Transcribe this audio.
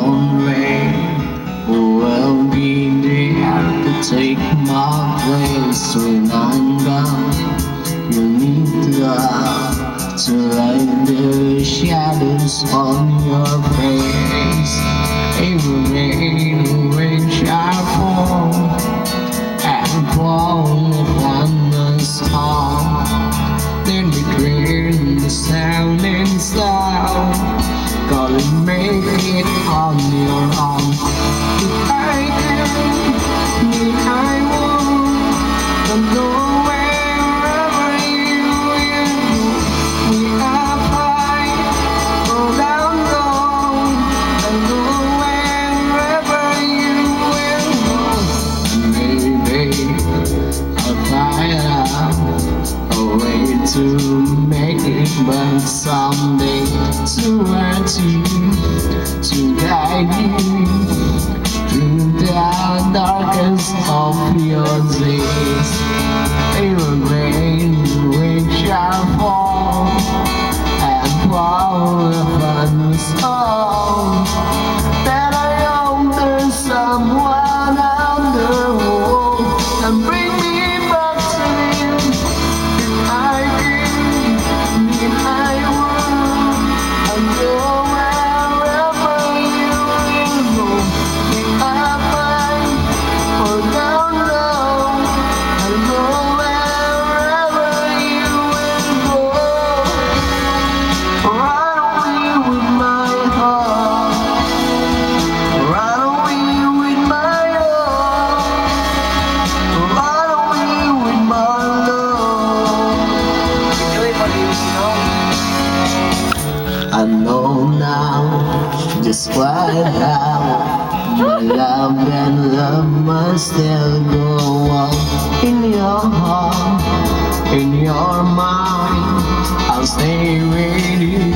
one way who will be there to take my place when I'm gone. You need love to light the shadows on your face. Every rain when shall fall and fall upon us all. Then we create the sound inside. Gotta make it on your own. If I can, if I won't, don't go wherever you will. We are fine, go down low, and go wherever you will go. And maybe I'll find out a way to make it, but someday to hurt you, to guide you through the darkest of your days. Even rain which shall fall and fall upon us all. That I hope there's someone out there who can bring me back to you. If I can, if I would, I'd go wherever you will go. If I find or down low, I'll go wherever you will go. Run away with my heart, run away with my heart, run away with my love. I know now just what how my love and love must still go on. In your heart, in your mind, I'll stay with you.